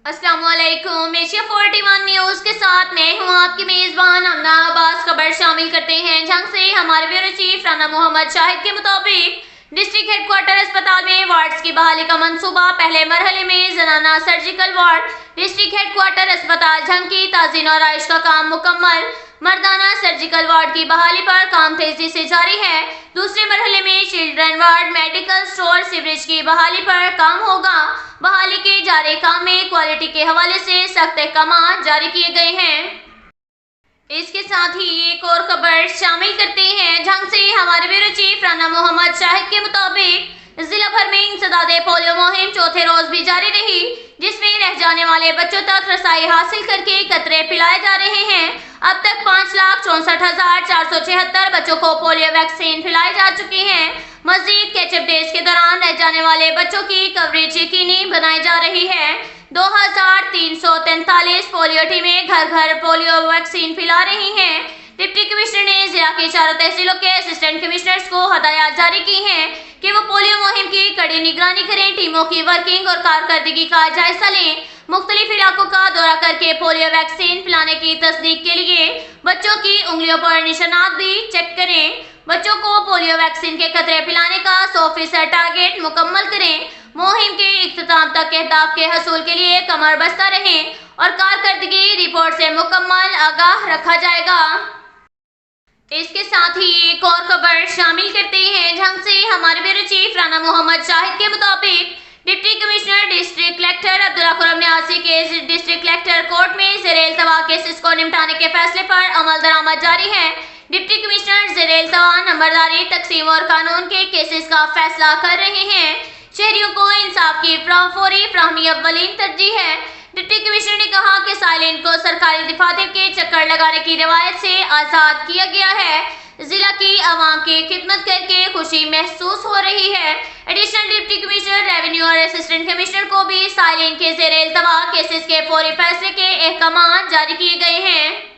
अस्सलाम वालेकुम। Asia 41 news के साथ मैं हूं आपकी मेजबान अमना अब्बास। खबर शामिल करते हैं जंग से। हमारे ब्यूरो चीफ राना मोहम्मद शाहिद के मुताबिक डिस्ट्रिक्ट हेडक्वार्टर अस्पताल में वार्ड्स की बहाली का मंसूबा। पहले मरहले में जनाना सर्जिकल वार्ड डिस्ट्रिक्ट हेडक्वार्टर अस्पताल जंग की ताज़ीन और आइश का काम मुकम्मल। मर्दाना सर्जिकल वार्ड की बहाली पर काम तेजी से जारी है। दूसरे मरहले में children ward, medical store, sewerage की बहाली पर काम होगा। बहाली के जारी काम में क्वालिटी के हवाले से सख्त अहकाम जारी किए गए हैं। इसके साथ ही एक और खबर शामिल करते हैं जंग से। हमारे ब्यूरो चीफ राना मोहम्मद शाहिद के मुताबिक जिला भर में इंसदाद पोलियो मुहिम चौथे रोज भी जारी रही, जिसमें रह जाने वाले बच्चों तक रसाई हासिल करके कतरे पिलाए जा रहे हैं। अब तक 5,64,476 बच्चों को पोलियो वैक्सीन पिलाई जा चुकी है। मजीद कैचअप डेज के दौरान रह जाने वाले बच्चों की कवरेज यकीनी बनाई जा रही है। 2,343 पोलियो टीमें घर घर पोलियो वैक्सीन पिला रही हैं। डिप्टी कमिश्नर ने जिला की चारों तहसीलों के असिस्टेंट कमिश्नर्स को हदायत जारी की हैं कि वो पोलियो मुहिम की कड़ी निगरानी करें, टीमों की वर्किंग और कारकर्दगी का जायजा लें, मुख्तलिफ इलाकों का दौरा करके पोलियो वैक्सीन पिलाने की तस्दीक के लिए बच्चों की उंगलियों पर निशानात भी चेक करें। बच्चों को पोलियो वैक्सीन के खतरे पिलाने का 100% टारगेट मुकम्मल करें। मुहिम के इख्तिताम तक अहदाफ के हसूल के लिए कमर बस्ता रहें और कारकर्दगी रिपोर्ट से मुकम्मल आगाह रखा जाएगा। इसके साथ ही एक और खबर शामिल करते हैं जंग से। हमारे ब्यूरो चीफ राना मोहम्मद शाहिद के मुताबिक deputy commissioner district collector Abdullah Khurram न्यासी के डिस्ट्रिक्ट कलेक्टर कोर्ट में ज़ेरे इल्तवा केसेस को निपटाने के फैसले पर अमल दरामद जारी है। डिप्टी कमिश्नर ज़ेरे इल्तवा नंबरदारी, तकसीम और कानून के केसेस का फैसला कर रहे हैं। शहरियों को इंसाफ की फौरी फ्राहमी अव्वलीन तरजीह है। डिप्टी कमिश्नर ने कहा कि साइलेंट को सरकारी दफातर के चक्कर लगाने की रिवायत से आज़ाद किया गया है। जिला की आवाम की खिदमत करके खुशी महसूस हो रही है। एडिशनल डिप्टी कमिश्नर रेवेन्यू और असिस्टेंट कमिश्नर को भी साइलेंट के ज़ेरे इल्तवा केसेस के फौरी फैसले के अहकाम जारी किए गए हैं।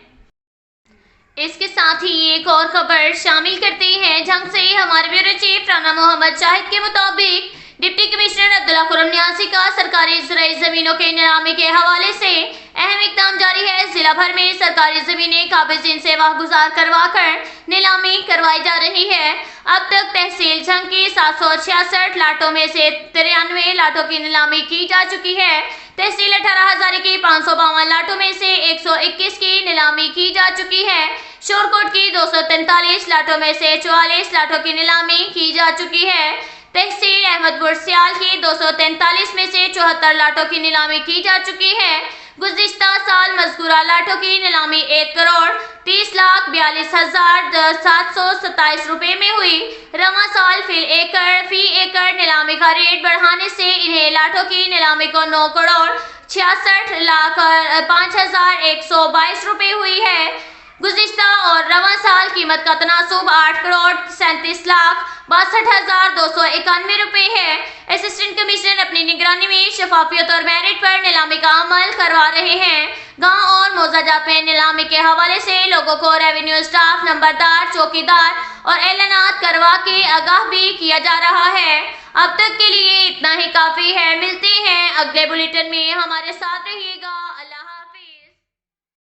इसके साथ ही एक और खबर शामिल करते हैं जंग से। हमारे ब्यूरो चीफ राना मोहम्मद शाहिद के मुताबिक डिप्टी कमिश्नर अब्दुल्ला खुर्रम न्यासी का सरकारी ज़राई ज़मीनों के नीलामी के हवाले से अहम इक़दाम जारी है। जिला भर में सरकारी ज़मीनें काबिज़ीन से वाहगुजार करवा कर नीलामी करवाई जा रही है। अब तक तहसील जंग की 766 लाटों में से 93 लाटों की नीलामी की जा चुकी है। तहसील 18,000 की 552 लाटों में से 121 की नीलामी की जा चुकी है। शोरकोट की 243 लाटों में से 44 लाटों की नीलामी की जा चुकी है। तहसील अहमदपुर सियाल की 243 में से 74 लाटों की नीलामी की जा चुकी है। गुज़िश्ता साल मज़कूरा लाटों की नीलामी 1,42,42,727 रुपए में हुई। रवां साल फी एकड़ नीलामी का रेट बढ़ाने से इन्हें लाटों की नीलामी को 9,66,05,122 रुपए हुई है। गुज़िश्ता और रवां साल कीमत का तनासुब 8,37,62,291 रुपए है। असिस्टेंट कमिश्नर अपनी निगरानी में शफाफियत और मेरिट पर नीलामी का अमल करवा रहे हैं। गांव और मौजाजात में नीलामी के हवाले से लोगों को रेवेन्यू स्टाफ, नंबरदार, चौकीदार और एलानात करवा के आगाह भी किया जा रहा है। अब तक के लिए इतना ही काफ़ी है। मिलते हैं अगले बुलेटिन में, हमारे साथ रहिएगा।